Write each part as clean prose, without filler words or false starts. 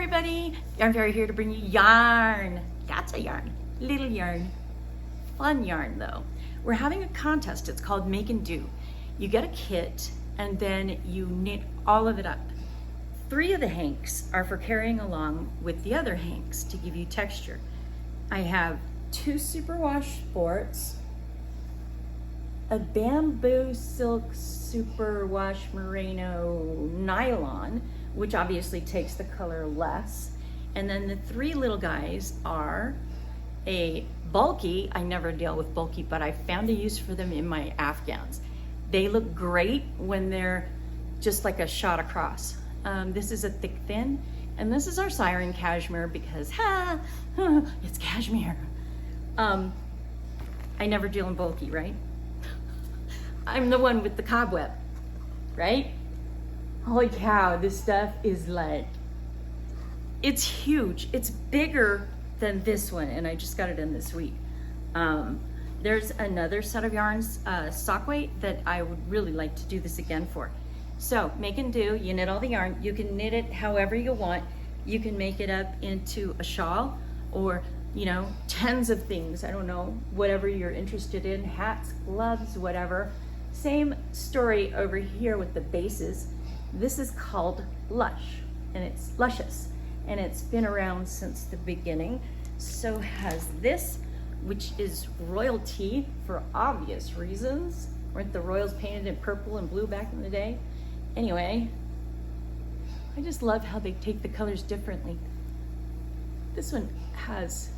everybody, Yarn Fairy here to bring you yarn. That's a yarn, little yarn, fun yarn though. We're having a contest, it's called Make and Do. You get a kit and then you knit all of it up. 3 of the hanks are for carrying along with the other hanks to give you texture. I have 2 superwash sports, a bamboo silk superwash merino nylon, which obviously takes the color less. And then the 3 little guys are a bulky, I never deal with bulky, but I found a use for them in my Afghans. They look great when they're just like a shot across. This is a thick thin, and this is our siren cashmere because, it's cashmere. I never deal in bulky, right? I'm the one with the cobweb, right? Holy cow, this stuff is like, it's huge. It's bigger than this one, and I just got it in this week. There's another set of yarns, sock weight, that I would really like to do this again for. So make and do, you knit all the yarn. You can knit it however you want. You can make it up into a shawl or, you know, tons of things. I don't know, whatever you're interested in, hats, gloves, whatever. Same story over here with the bases. This is called Lush, and it's Luscious, and it's been around since the beginning. So has this, which is royalty for obvious reasons. Weren't the royals painted in purple and blue back in the day? Anyway, I just love how they take the colors differently. This one has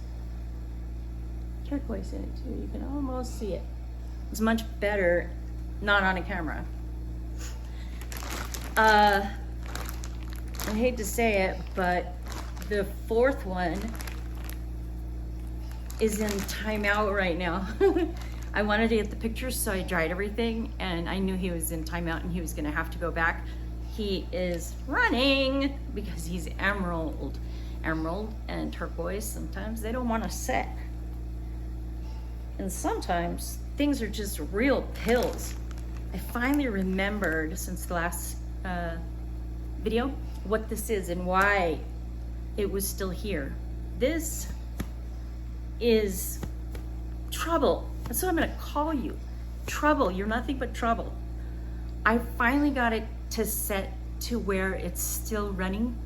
turquoise in it too. You can almost see it. It's much better not on a camera. I hate to say it, but the 4th one is in timeout right now. I wanted to get the pictures, so I dried everything, and I knew he was in timeout and he was gonna have to go back. He is running because he's emerald. Emerald and turquoise, sometimes they don't want to set. And sometimes things are just real pills. I finally remembered since the last video what this is and why it was still here. This is trouble. That's what I'm gonna call you. Trouble, you're nothing but trouble. I finally got it to set to where it's still running,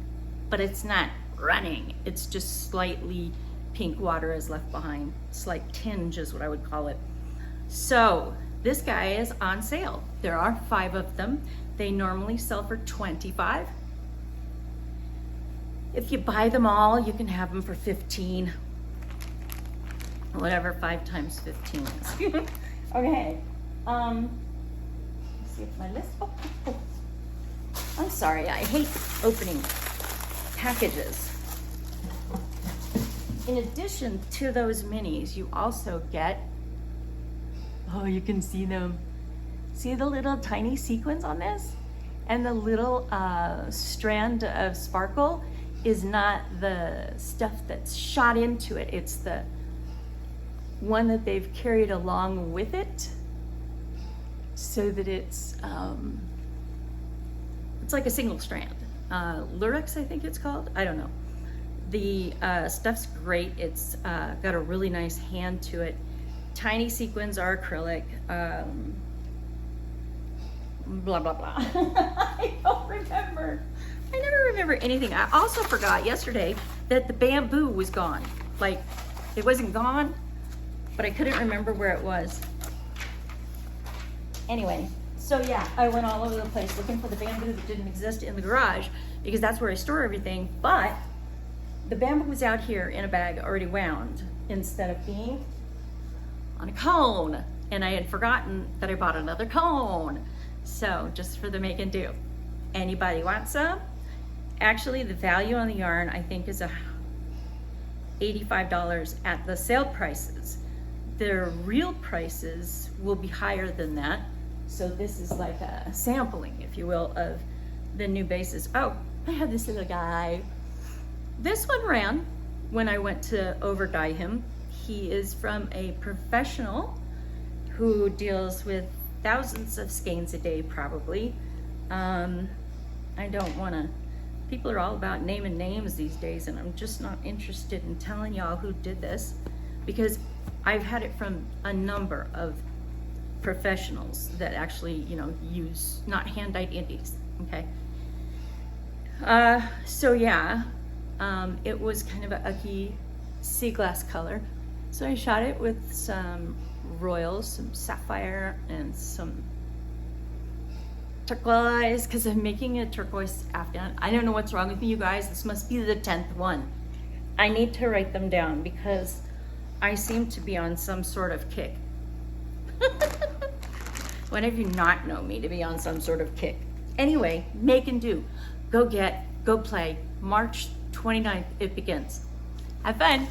but it's not running. It's just slightly pink water is left behind. Slight tinge is what I would call it. So this guy is on sale. There are 5 of them. They normally sell for $25. If you buy them all, you can have them for $15. Whatever 5 times 15 is. Okay. Let's see if my list. Oh. I'm sorry. I hate opening packages. In addition to those minis, you also get. Oh, you can see them. See the little tiny sequins on this? And the little strand of sparkle is not the stuff that's shot into it. It's the one that they've carried along with it so that it's like a single strand. Lurex, I think it's called. I don't know. The stuff's great. It's got a really nice hand to it. Tiny sequins are acrylic. Blah, blah, blah. I don't remember. I never remember anything. I also forgot yesterday that the bamboo was gone. Like, it wasn't gone, but I couldn't remember where it was. Anyway, so yeah, I went all over the place looking for the bamboo that didn't exist in the garage because that's where I store everything, but the bamboo was out here in a bag already wound instead of being on a cone, and I had forgotten that I bought another cone. So just for the make and do. Anybody want some? Actually, the value on the yarn I think is $85 at the sale prices. Their real prices will be higher than that. So this is like a sampling, if you will, of the new bases. Oh, I have this little guy. This one ran when I went to over dye him. He is from a professional who deals with thousands of skeins a day, probably. I don't want to people are all about naming names these days, and I'm just not interested in telling y'all who did this, because I've had it from a number of professionals that actually, you know, use not hand-dyed indies, okay? So yeah, it was kind of a ugly sea glass color. So I shot it with some royals, some sapphire, and some turquoise, because I'm making a turquoise Afghan. I don't know what's wrong with me, you guys. This must be the 10th one. I need to write them down because I seem to be on some sort of kick. When have you not known me to be on some sort of kick? Anyway, make and do. Go play. March 29th, it begins. Have fun.